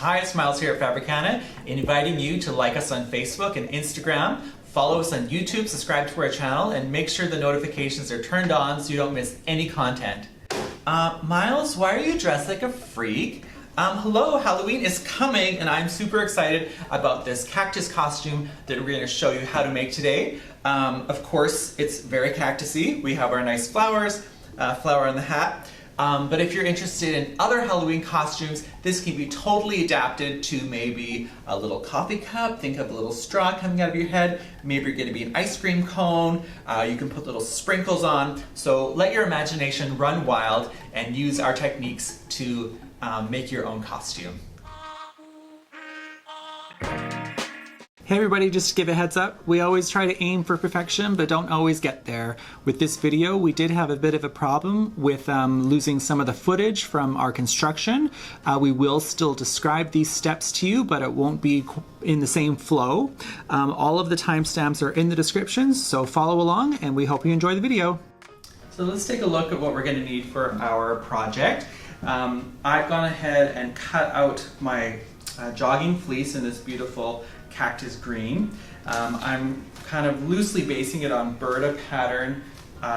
Hi, it's Miles here at Fabricana, inviting you to like us on Facebook and Instagram, follow us on YouTube, subscribe to our channel, and make sure the notifications are turned on so you don't miss any content. Miles, why are you dressed like a freak? Hello, Halloween is coming and I'm super excited about this cactus costume that we're going to show you how to make today. Of course, it's very cactusy. We have our nice flowers, flower on the hat. But if you're interested in other Halloween costumes, this can be totally adapted to maybe a little coffee cup. Think of a little straw coming out of your head. Maybe you're going to be an ice cream cone. You can put little sprinkles on. So let your imagination run wild and use our techniques to make your own costume. Hey everybody, just to give a heads up, we always try to aim for perfection but don't always get there. With this video we did have a bit of a problem with losing some of the footage from our construction. We will still describe these steps to you, but it won't be in the same flow. All of the timestamps are in the description, so follow along and we hope you enjoy the video. So let's take a look at what we're going to need for our project. I've gone ahead and cut out my jogging fleece in this beautiful cactus green. I'm kind of loosely basing it on Burda pattern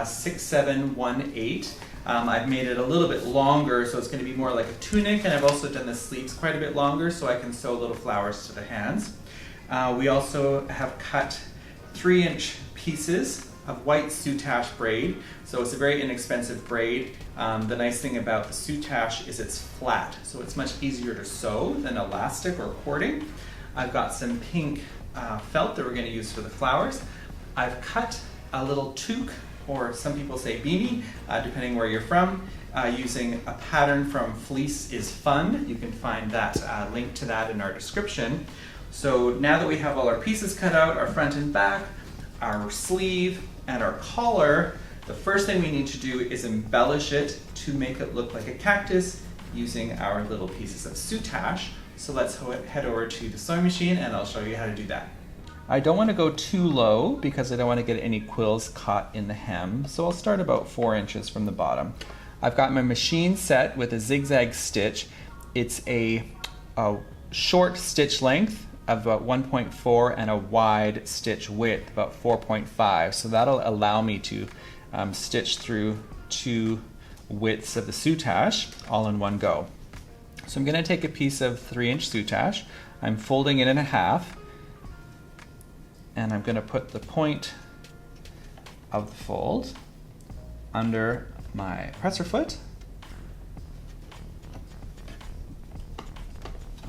6718. I've made it a little bit longer so it's going to be more like a tunic, and I've also done the sleeves quite a bit longer so I can sew little flowers to the hands. We also have cut 3-inch pieces of white soutache braid, so it's a very inexpensive braid. The nice thing about the soutache is it's flat, so it's much easier to sew than elastic or cording. I've got some pink felt that we're going to use for the flowers. I've cut a little toque, or some people say beanie, depending where you're from, using a pattern from Fleece is Fun. You can find that link to that in our description. So now that we have all our pieces cut out, our front and back, our sleeve, and our collar, the first thing we need to do is embellish it to make it look like a cactus using our little pieces of soutache. So let's head over to the sewing machine and I'll show you how to do that. I don't want to go too low because I don't want to get any quills caught in the hem, so I'll start about 4 inches from the bottom. I've got my machine set with a zigzag stitch. It's a short stitch length of about 1.4 and a wide stitch width about 4.5, so that'll allow me to stitch through 2 widths of the soutache all in one go. So I'm going to take a piece of 3-inch soutache, I'm folding it in half, and I'm going to put the point of the fold under my presser foot.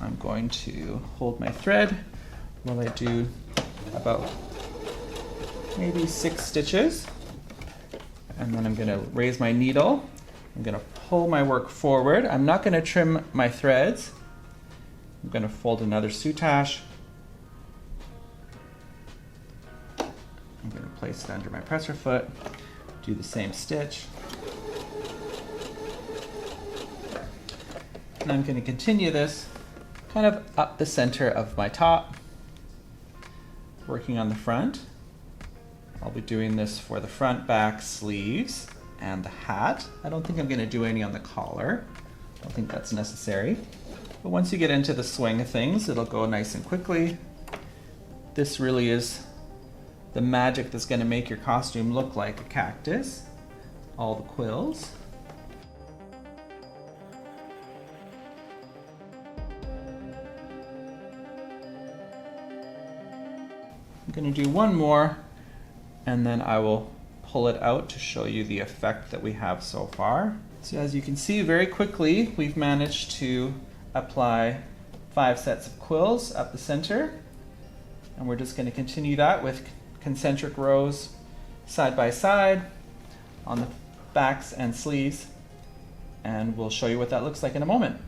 I'm going to hold my thread while I do about maybe 6 stitches, and then I'm going to raise my needle. I'm going to pull my work forward. I'm not going to trim my threads. I'm going to fold another soutache. I'm going to place it under my presser foot, do the same stitch. And I'm going to continue this kind of up the center of my top, working on the front. I'll be doing this for the front, back, sleeves, and the hat. I don't think I'm going to do any on the collar. I don't think that's necessary. But once you get into the swing of things, it'll go nice and quickly. This really is the magic that's going to make your costume look like a cactus. All the quills. I'm going to do one more, and then I will pull it out to show you the effect that we have so far. So as you can see, very quickly we've managed to apply 5 sets of quills up the center, and we're just going to continue that with concentric rows side by side on the backs and sleeves, and we'll show you what that looks like in a moment.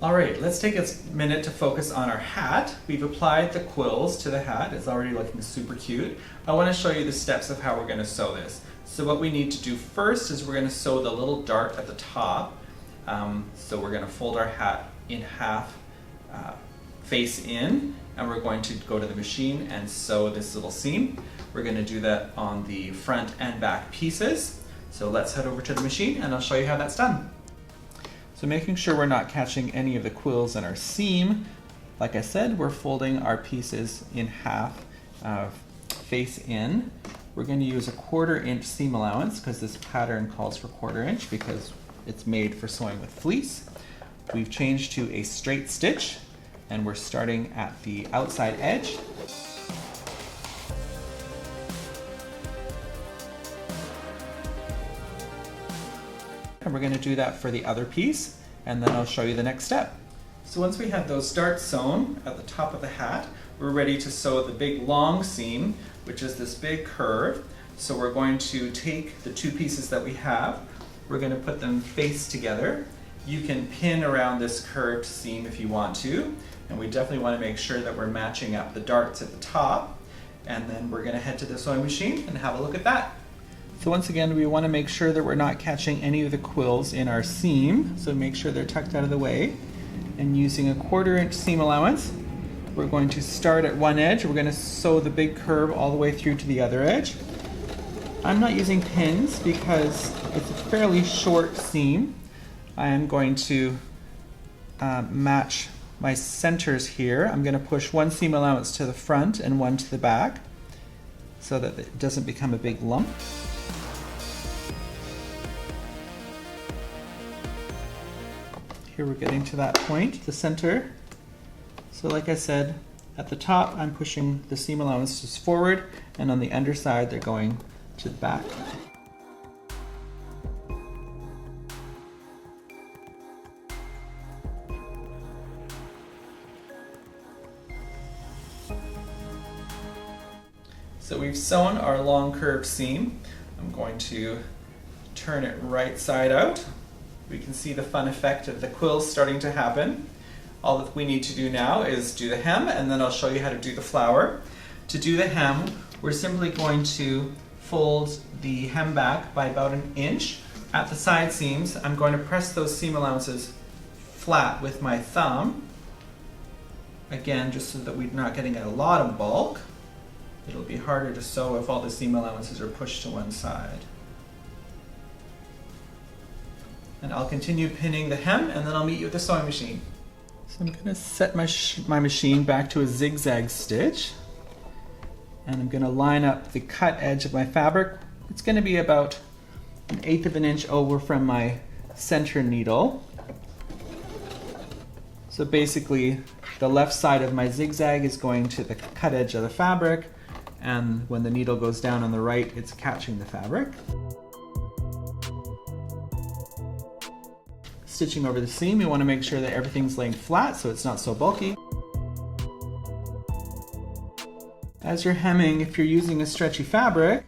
Alright, let's take a minute to focus on our hat. We've applied the quills to the hat. It's already looking super cute. I want to show you the steps of how we're going to sew this. So what we need to do first is we're going to sew the little dart at the top. So we're going to fold our hat in half, face in, and we're going to go to the machine and sew this little seam. We're going to do that on the front and back pieces. So let's head over to the machine and I'll show you how that's done. So making sure we're not catching any of the quills in our seam. Like I said, we're folding our pieces in half, face in. We're going to use a 1/4 inch seam allowance because this pattern calls for 1/4 inch because it's made for sewing with fleece. We've changed to a straight stitch and we're starting at the outside edge. And we're going to do that for the other piece, and then I'll show you the next step. So once we have those darts sewn at the top of the hat, we're ready to sew the big long seam, which is this big curve. So we're going to take the 2 pieces that we have, we're going to put them face together. You can pin around this curved seam if you want to, and we definitely want to make sure that we're matching up the darts at the top. And then we're going to head to the sewing machine and have a look at that. So once again, we want to make sure that we're not catching any of the quills in our seam. So make sure they're tucked out of the way. And using a 1/4 inch seam allowance, we're going to start at one edge. We're going to sew the big curve all the way through to the other edge. I'm not using pins because it's a fairly short seam. I am going to match my centers here. I'm going to push one seam allowance to the front and one to the back so that it doesn't become a big lump. Here we're getting to that point, the center. So like I said, at the top I'm pushing the seam allowances forward, and on the underside they're going to the back. So we've sewn our long curved seam. I'm going to turn it right side out. We can see the fun effect of the quills starting to happen. All that we need to do now is do the hem, and then I'll show you how to do the flower. To do the hem, we're simply going to fold the hem back by about 1 inch. At the side seams, I'm going to press those seam allowances flat with my thumb. Again, just so that we're not getting a lot of bulk. It'll be harder to sew if all the seam allowances are pushed to one side. And I'll continue pinning the hem, and then I'll meet you at the sewing machine. So I'm going to set my machine back to a zigzag stitch, and I'm going to line up the cut edge of my fabric. It's going to be about 1/8 of an inch over from my center needle. So basically, the left side of my zigzag is going to the cut edge of the fabric, and when the needle goes down on the right, it's catching the fabric. Stitching over the seam, we want to make sure that everything's laying flat so it's not so bulky. As you're hemming, if you're using a stretchy fabric,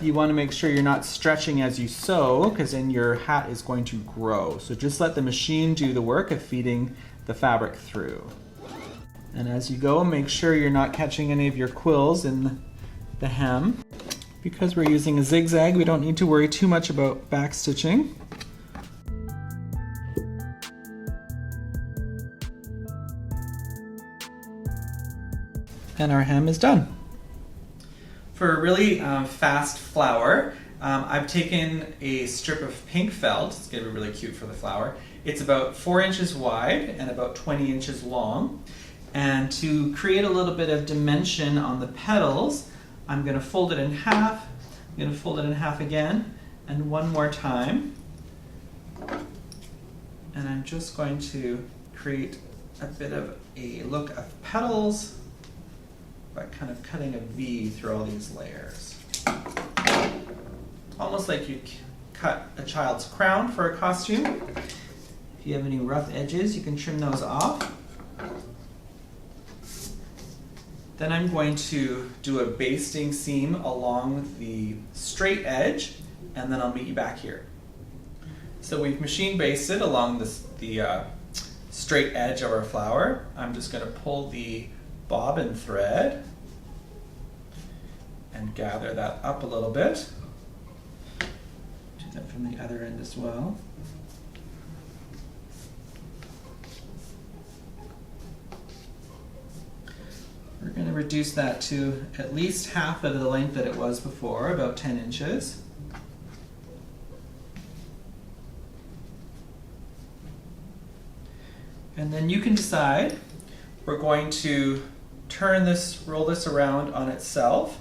you want to make sure you're not stretching as you sew, because then your hat is going to grow. So just let the machine do the work of feeding the fabric through. And as you go, make sure you're not catching any of your quills in the hem. Because we're using a zigzag, we don't need to worry too much about back stitching. And our hem is done. For a really fast flower, I've taken a strip of pink felt. It's going to be really cute for the flower. It's about 4 inches wide and about 20 inches long. And to create a little bit of dimension on the petals, I'm going to fold it in half. I'm going to fold it in half again, and one more time. And I'm just going to create a bit of a look of petals by kind of cutting a V through all these layers. Almost like you cut a child's crown for a costume. If you have any rough edges, you can trim those off. Then I'm going to do a basting seam along the straight edge, and then I'll meet you back here. So we've machine basted along the straight edge of our flower. I'm just going to pull the bobbin thread and gather that up a little bit. Do that from the other end as well. We're going to reduce that to at least half of the length that it was before, about 10 inches. And then you can decide, we're going to roll this around on itself.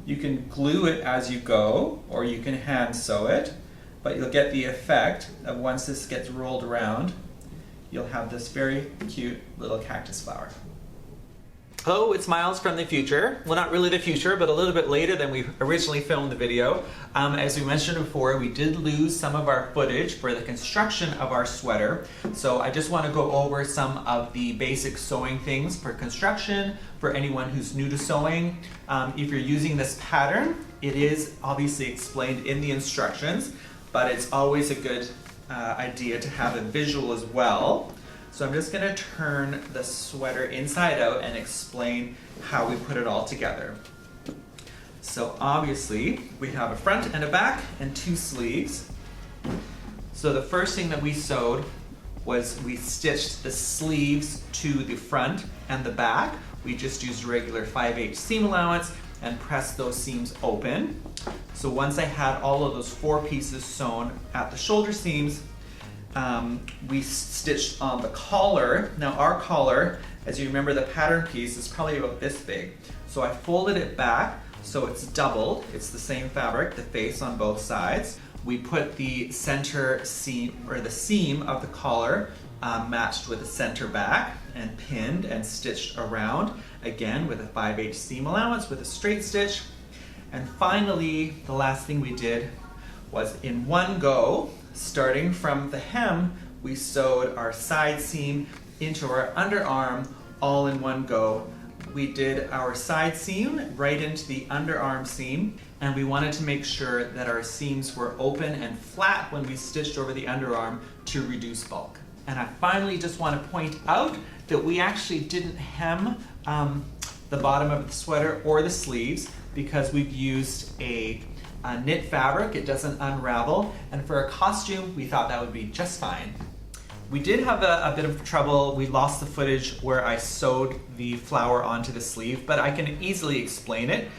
You can glue it as you go, or you can hand sew it, but you'll get the effect of once this gets rolled around, you'll have this very cute little cactus flower. Hello, it's Miles from the future. Well, not really the future, but a little bit later than we originally filmed the video. As we mentioned before, we did lose some of our footage for the construction of our sweater. So I just want to go over some of the basic sewing things for construction, for anyone who's new to sewing. If you're using this pattern, it is obviously explained in the instructions, but it's always a good idea to have a visual as well. So I'm just going to turn the sweater inside out and explain how we put it all together. So obviously we have a front and a back and 2 sleeves. So the first thing that we sewed was we stitched the sleeves to the front and the back. We just used regular 5/8 seam allowance and pressed those seams open. So once I had all of those 4 pieces sewn at the shoulder seams, we stitched on the collar. Now our collar, as you remember, the pattern piece is probably about this big. So I folded it back so it's doubled. It's the same fabric, the face on both sides. We put the center seam, or the seam of the collar matched with the center back and pinned and stitched around, again with a 5/8 seam allowance with a straight stitch. And finally, the last thing we did was in one go, starting from the hem, we sewed our side seam into our underarm all in one go. We did our side seam right into the underarm seam, and we wanted to make sure that our seams were open and flat when we stitched over the underarm to reduce bulk. And I finally just want to point out that we actually didn't hem the bottom of the sweater or the sleeves because we've used a knit fabric. It doesn't unravel, and for a costume we thought that would be just fine. We did have a bit of trouble. We lost the footage where I sewed the flower onto the sleeve, but I can easily explain it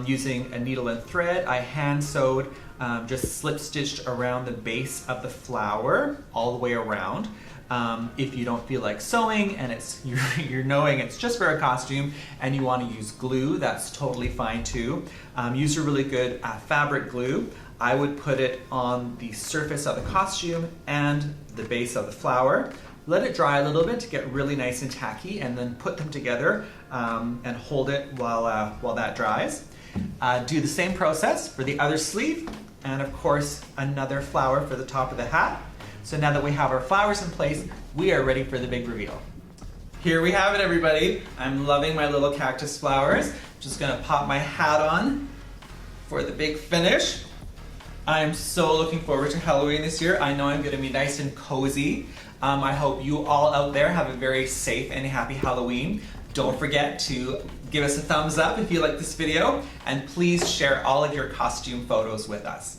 using a needle and thread. I hand sewed, just slip stitched around the base of the flower all the way around. If you don't feel like sewing and you're knowing it's just for a costume and you want to use glue, that's totally fine too. Use a really good fabric glue. I would put it on the surface of the costume and the base of the flower. Let it dry a little bit to get really nice and tacky, and then put them together and hold it while that dries. Do the same process for the other sleeve, and of course another flower for the top of the hat. So now that we have our flowers in place, we are ready for the big reveal. Here we have it, everybody. I'm loving my little cactus flowers. Just gonna pop my hat on for the big finish. I'm so looking forward to Halloween this year. I know I'm gonna be nice and cozy. I hope you all out there have a very safe and happy Halloween. Don't forget to give us a thumbs up if you like this video, and please share all of your costume photos with us.